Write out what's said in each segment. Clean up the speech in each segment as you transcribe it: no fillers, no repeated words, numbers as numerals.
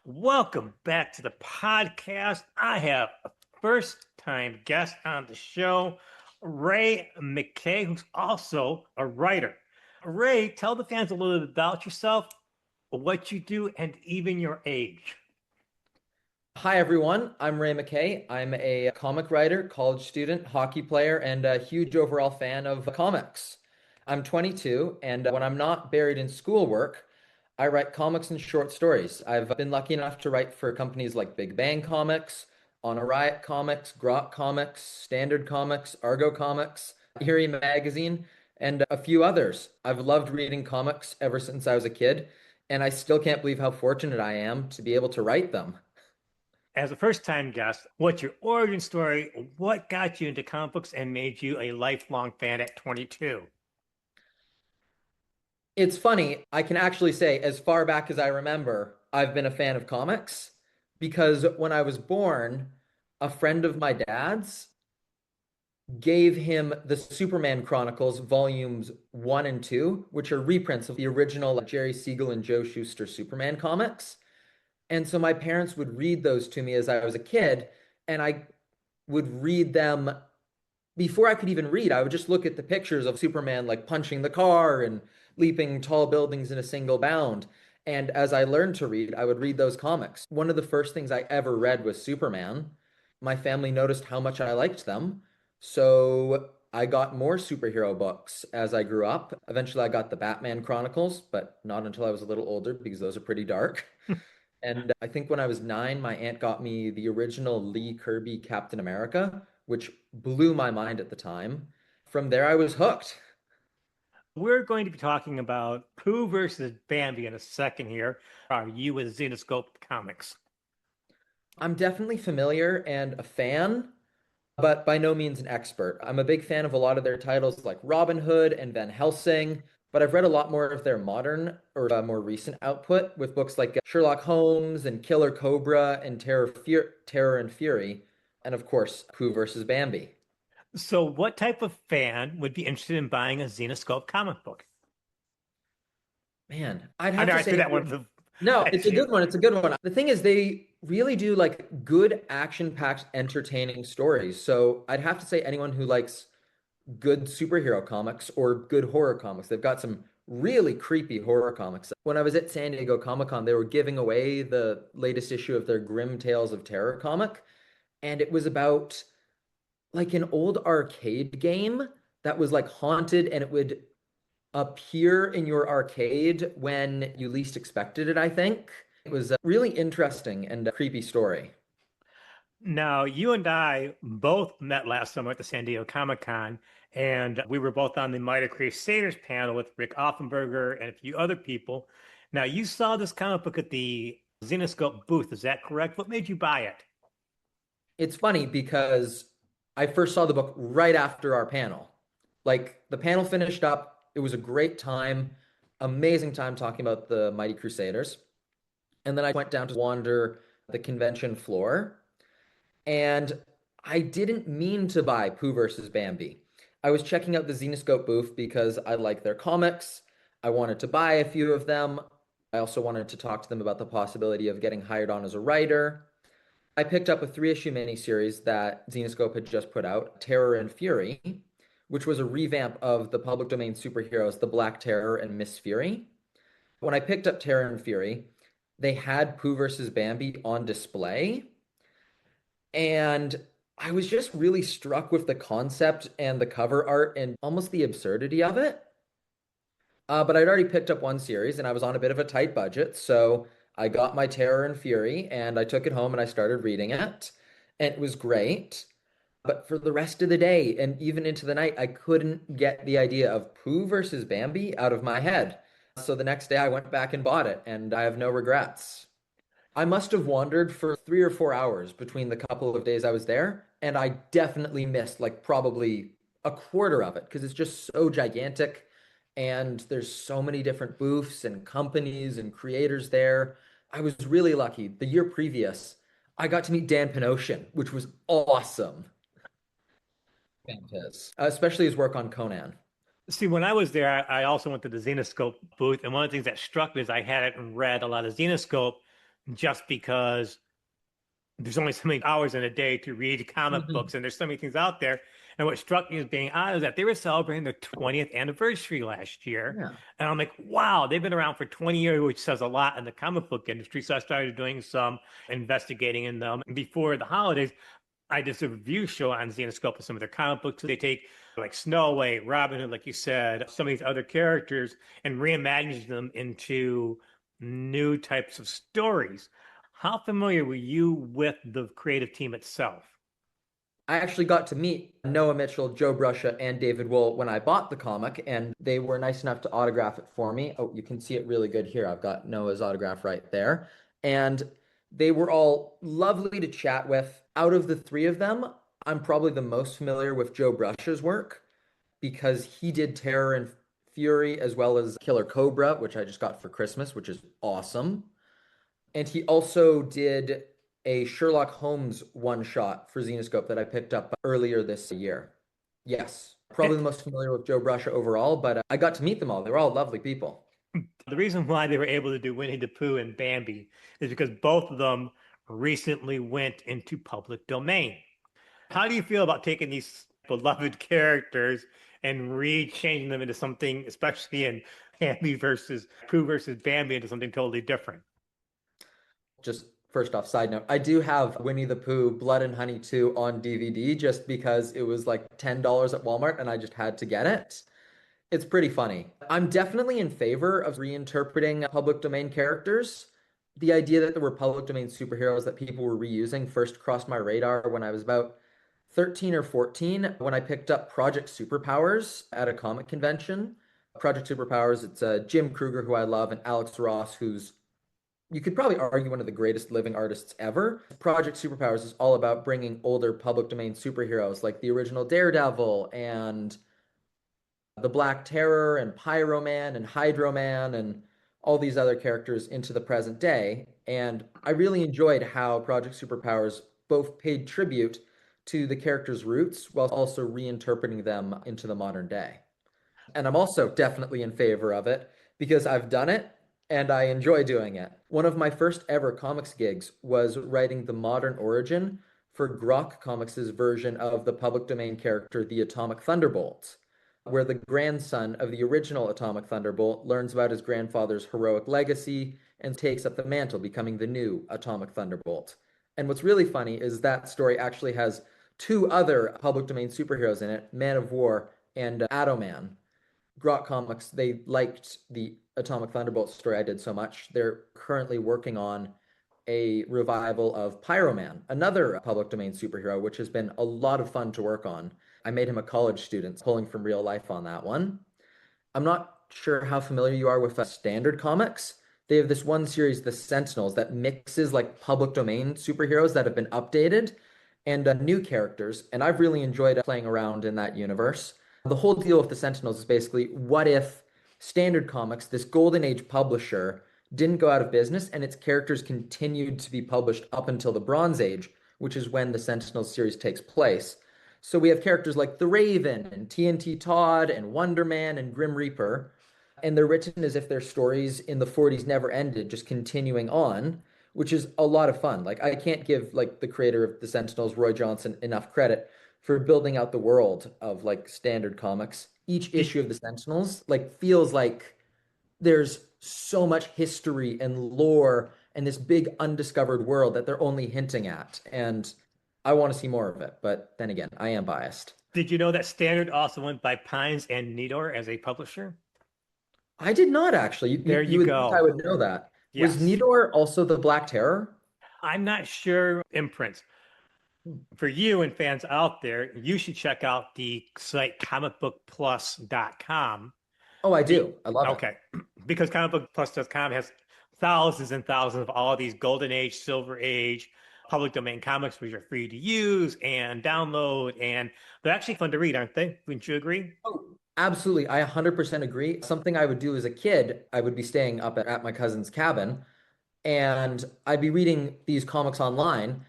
Welcome back to the podcast. I have a first time guest on the show, Ray MacKay, who's also a writer. Ray, tell the fans a little bit about yourself, what you do, and even your age. Hi, everyone. I'm Ray MacKay. I'm a comic writer, college student, hockey player, and a huge overall fan of comics. I'm 22, and when I'm not buried in schoolwork, I write comics and short stories. I've been lucky enough to write for companies like Big Bang Comics, On a Riot Comics, Grok Comics, Standard Comics, Argo Comics, Eerie Magazine, and a few others. I've loved reading comics ever since I was a kid, and I still can't believe how fortunate I am to be able to write them. As a first time guest, what's your origin story? What got you into comic books and made you a lifelong fan at 22? It's funny, I can actually say, as far back as I remember, I've been a fan of comics because when I was born, a friend of my dad's gave him the Superman Chronicles volumes one and two, which are reprints of the original Jerry Siegel and Joe Shuster Superman comics. And so my parents would read those to me as I was a kid, and I would read them before I could even read. I would just look at the pictures of Superman like punching the car and leaping tall buildings in a single bound. And as I learned to read, I would read those comics. One of the first things I ever read was Superman. My family noticed how much I liked them. So I got more superhero books as I grew up. Eventually, I got the Batman Chronicles, but not until I was a little older because those are pretty dark. And I think when I was 9, my aunt got me the original Lee Kirby Captain America, which blew my mind at the time. From there, I was hooked. We're going to be talking about Pooh versus Bambi in a second here. Are you with Zenescope Comics? I'm definitely familiar and a fan, but by no means an expert. I'm a big fan of a lot of their titles like Robin Hood and Van Helsing, but I've read a lot more of their modern or more recent output with books like Sherlock Holmes and Killer Cobra and Terror and Fury, and of course, Pooh versus Bambi. So, what type of fan would be interested in buying a Zenescope comic book? Man, I'd I have know to I threw say that one to no, it's at a you. good one. It's a good one. The thing is, they really do like good action-packed, entertaining stories. So I'd have to say anyone who likes good superhero comics or good horror comics. They've got some really creepy horror comics. When I was at San Diego Comic-Con, they were giving away the latest issue of their Grim Tales of Terror comic, and it was about like an old arcade game that was like haunted and it would appear in your arcade when you least expected it, I think. It was a really interesting and a creepy story. Now, you and I both met last summer at the San Diego Comic Con, and we were both on the Mighty Crusaders panel with Rick Offenberger and a few other people. Now, you saw this comic book at the Zenescope booth. Is that correct? What made you buy it? It's funny because I first saw the book right after our panel. Like the panel finished up, it was a great time, amazing time talking about the Mighty Crusaders. And then I went down to wander the convention floor, and I didn't mean to buy Pooh versus Bambi. I was checking out the Zenescope booth because I like their comics. I wanted to buy a few of them. I also wanted to talk to them about the possibility of getting hired on as a writer. I picked up a three-issue miniseries that Zenescope had just put out, Terror and Fury, which was a revamp of the public domain superheroes, the Black Terror and Miss Fury. When I picked up Terror and Fury, they had Pooh versus Bambi on display, and I was just really struck with the concept and the cover art and almost the absurdity of it. But I'd already picked up one series and I was on a bit of a tight budget. So I got my Terror and Fury and I took it home and I started reading it. And it was great. But for the rest of the day and even into the night, I couldn't get the idea of Pooh versus Bambi out of my head. So the next day I went back and bought it and I have no regrets. I must have wandered for 3 or 4 hours between the couple of days I was there. And I definitely missed like probably a quarter of it because it's just so gigantic and there's so many different booths and companies and creators there. I was really lucky. The year previous, I got to meet Dan Panosian, which was awesome. Especially his work on Conan. See, when I was there, I also went to the Zenescope booth, and one of the things that struck me is I hadn't read a lot of Zenescope just because there's only so many hours in a day to read comic Mhm. books, and there's so many things out there. And what struck me as being odd is that they were celebrating their 20th anniversary last year. Yeah. And I'm like, wow, they've been around for 20 years, which says a lot in the comic book industry. So I started doing some investigating in them. And before the holidays, I did a review show on Zenescope of some of their comic books. They take like Snow White, Robin Hood, like you said, some of these other characters and reimagine them into new types of stories. How familiar were you with the creative team itself? I actually got to meet Noah Mitchell, Joe Bruscia, and David Wool when I bought the comic, and they were nice enough to autograph it for me. Oh, you can see it really good here. I've got Noah's autograph right there. And they were all lovely to chat with. Out of the three of them, I'm probably the most familiar with Joe Bruscia's work because he did Terror and Fury as well as Killer Cobra, which I just got for Christmas, which is awesome. And he also did a Sherlock Holmes one shot for Zenescope that I picked up earlier this year. Yes, probably the most familiar with Joe Bruscia overall, but I got to meet them all. They were all lovely people. The reason why they were able to do Winnie the Pooh and Bambi is because both of them recently went into public domain. How do you feel about taking these beloved characters and re-changing them into something, especially in Bambi versus Pooh versus Bambi, into something totally different? Just first off, side note, I do have Winnie the Pooh Blood and Honey 2 on DVD just because it was like $10 at Walmart and I just had to get it. It's pretty funny. I'm definitely in favor of reinterpreting public domain characters. The idea that there were public domain superheroes that people were reusing first crossed my radar when I was about 13 or 14 when I picked up Project Superpowers at a comic convention. Project Superpowers, it's Jim Kruger, who I love, and Alex Ross, who's you could probably argue one of the greatest living artists ever. Project Superpowers is all about bringing older public domain superheroes like the original Daredevil and the Black Terror and Pyro Man and Hydro Man and all these other characters into the present day. And I really enjoyed how Project Superpowers both paid tribute to the characters' roots while also reinterpreting them into the modern day. And I'm also definitely in favor of it because I've done it and I enjoy doing it. One of my first ever comics gigs was writing the modern origin for Grok Comics' version of the public domain character, the Atomic Thunderbolt, where the grandson of the original Atomic Thunderbolt learns about his grandfather's heroic legacy and takes up the mantle, becoming the new Atomic Thunderbolt. And what's really funny is that story actually has two other public domain superheroes in it, Man of War and Atoman. Grok Comics, they liked the Atomic Thunderbolt story I did so much. They're currently working on a revival of Pyro Man, another public domain superhero, which has been a lot of fun to work on. I made him a college student, pulling from real life on that one. I'm not sure how familiar you are with standard comics. They have this one series, The Sentinels, that mixes like public domain superheroes that have been updated and new characters. And I've really enjoyed playing around in that universe. The whole deal with The Sentinels is basically what if Standard Comics, this golden age publisher, didn't go out of business and its characters continued to be published up until the Bronze Age, which is when the Sentinels series takes place. So we have characters like the Raven and TNT Todd and Wonder Man and Grim Reaper, and they're written as if their stories in the 40s never ended, just continuing on, which is a lot of fun. Like I can't give like the creator of the Sentinels, Roy Johnson, enough credit for building out the world of like standard comics. Each Did, issue of the Sentinels like feels like there's so much history and lore and this big undiscovered world that they're only hinting at. And I want to see more of it. But then again, I am biased. did you know that Standard also went by Pines and Nidor as a publisher? I did not actually. There You you would think I go. would know that. Was Yes. Nidor also the Black Terror? I'm not sure imprints. For you and fans out there, you should check out the site comicbookplus.com. Oh, I Be, do. I love it. okay, because comicbookplus.com has thousands and thousands of all these golden age, silver age, public domain comics which are free to use and download, and they're actually fun to read, aren't they? Wouldn't you agree? Oh, absolutely. I 100% agree. Something I would do as a kid, I would be staying up at my cousin's cabin and I'd be reading these comics online.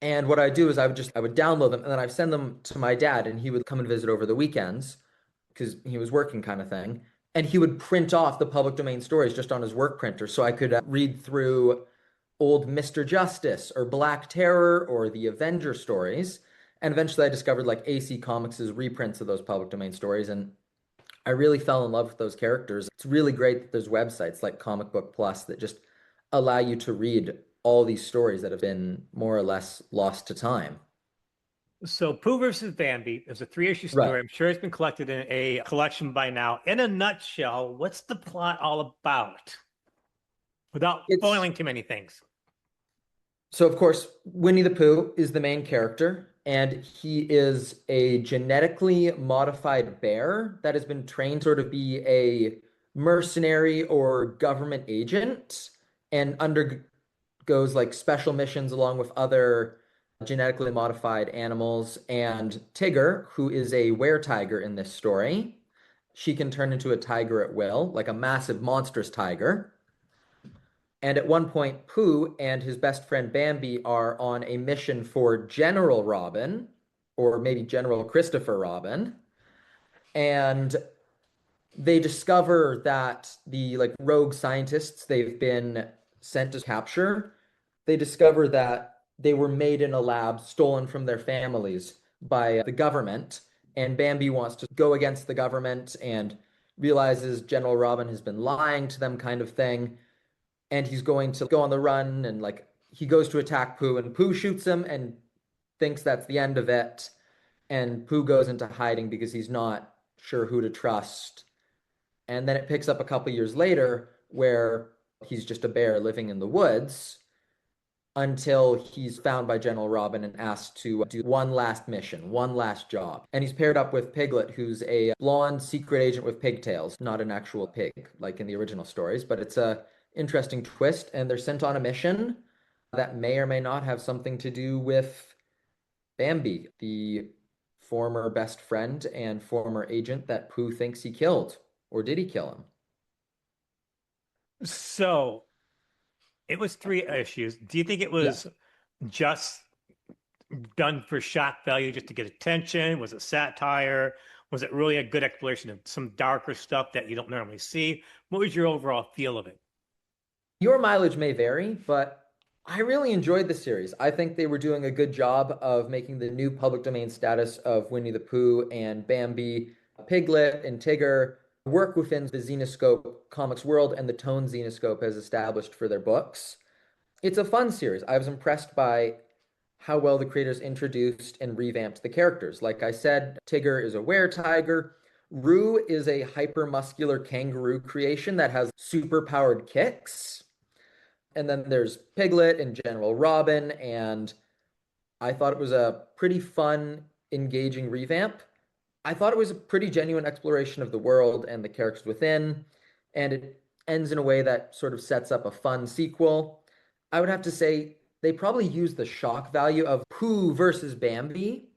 And what I'd do is I would download them and then I'd send them to my dad and he would come and visit over the weekends because he was working kind of thing. And he would print off the public domain stories just on his work printer. So I could read through old Mr. Justice or Black Terror or the Avenger stories. And eventually I discovered like AC Comics' reprints of those public domain stories. And I really fell in love with those characters. It's really great that there's websites like Comic Book Plus that just allow you to read all these stories that have been more or less lost to time. So Pooh versus Bambi is a three-issue Right. story. I'm sure it's been collected in a collection by now. In a nutshell, what's the plot all about? Without It's spoiling too many things. So, of course, Winnie the Pooh is the main character, and he is a genetically modified bear that has been trained to sort of be a mercenary or government agent and undergoes like special missions along with other genetically modified animals. And Tigger, who is a were-tiger in this story, she can turn into a tiger at will, like a massive monstrous tiger. And at one point, Pooh and his best friend Bambi are on a mission for General Robin, or maybe General Christopher Robin. And they discover that the like rogue scientists they've been sent to capture, they discover that they were made in a lab, stolen from their families by the government. And Bambi wants to go against the government and realizes General Robin has been lying to them, kind of thing, and he's going to go on the run and like he goes to attack Pooh and Pooh shoots him and thinks that's the end of it. And Pooh goes into hiding because he's not sure who to trust. And then it picks up a couple years later where he's just a bear living in the woods until he's found by General Robin and asked to do one last mission, one last job. And he's paired up with Piglet, who's a blonde secret agent with pigtails, not an actual pig like in the original stories, but it's a interesting twist. And they're sent on a mission that may or may not have something to do with Bambi, the former best friend and former agent that Pooh thinks he killed. Or did he kill him? So it was three issues. Do you think it Yeah. was just done for shock value just to get attention? Was it satire? Was it really a good exploration of some darker stuff that you don't normally see? What was your overall feel of it? Your mileage may vary, but I really enjoyed the series. I think they were doing a good job of making the new public domain status of Winnie the Pooh and Bambi, Piglet, and Tigger work within the Zenescope comics world and the tone Zenescope has established for their books. It's a fun series. I was impressed by how well the creators introduced and revamped the characters. Like I said, Tigger is a were-tiger. Roo is a hyper-muscular kangaroo creation that has super-powered kicks. And then there's Piglet and General Robin, and I thought it was a pretty fun, engaging revamp. I thought it was a pretty genuine exploration of the world and the characters within, and it ends in a way that sort of sets up a fun sequel. I would have to say they probably used the shock value of Pooh versus Bambi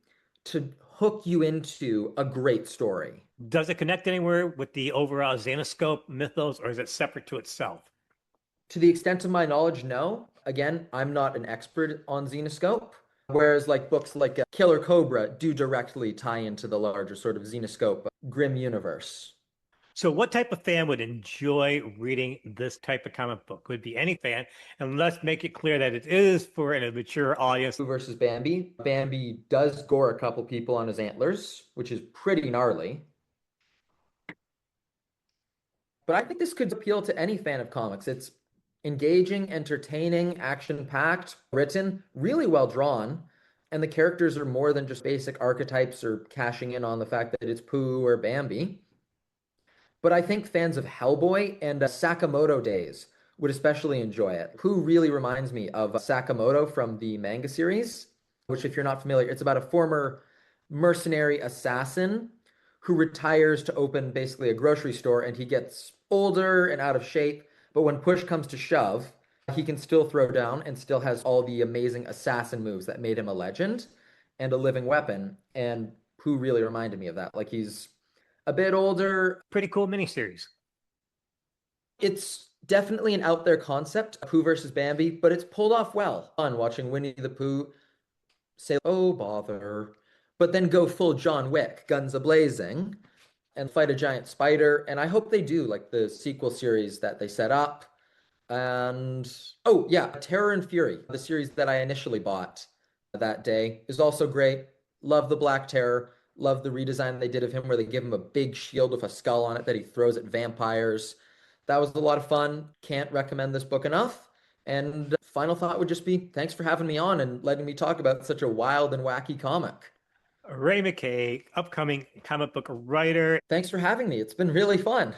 to hook you into a great story. Does it connect anywhere with the overall Zenescope mythos, or is it separate to itself? To the extent of my knowledge, no. Again, I'm not an expert on Zenescope. Whereas like books like Killer Cobra do directly tie into the larger sort of Zenescope grim universe. So, what type of fan would enjoy reading this type of comic book? Would be any fan, and let's make it clear that it is for an mature audience. Pooh versus Bambi. Bambi does gore a couple people on his antlers, which is pretty gnarly. But I think this could appeal to any fan of comics. It's engaging, entertaining, action-packed, written, really well drawn, and the characters are more than just basic archetypes or cashing in on the fact that it's Pooh or Bambi. But I think fans of Hellboy and Sakamoto days would especially enjoy it. Pooh really reminds me of Sakamoto from the manga series, which, if you're not familiar, it's about a former mercenary assassin who retires to open basically a grocery store and he gets older and out of shape. But when push comes to shove, he can still throw down and still has all the amazing assassin moves that made him a legend and a living weapon. And Pooh really reminded me of that. Like he's a bit older. Pretty cool miniseries. It's definitely an out there concept, Pooh versus Bambi, but it's pulled off well. Fun watching Winnie the Pooh say, "Oh bother," but then go full John Wick, guns a blazing. and fight a giant spider. And I hope they do, like the sequel series that they set up. And oh, yeah, Terror and Fury, the series that I initially bought that day, is also great. Love the Black Terror. Love the redesign they did of him where they give him a big shield with a skull on it that he throws at vampires. That was a lot of fun. Can't recommend this book enough. And final thought would just be thanks for having me on and letting me talk about such a wild and wacky comic. Ray MacKay, upcoming comic book writer. Thanks for having me. It's been really fun.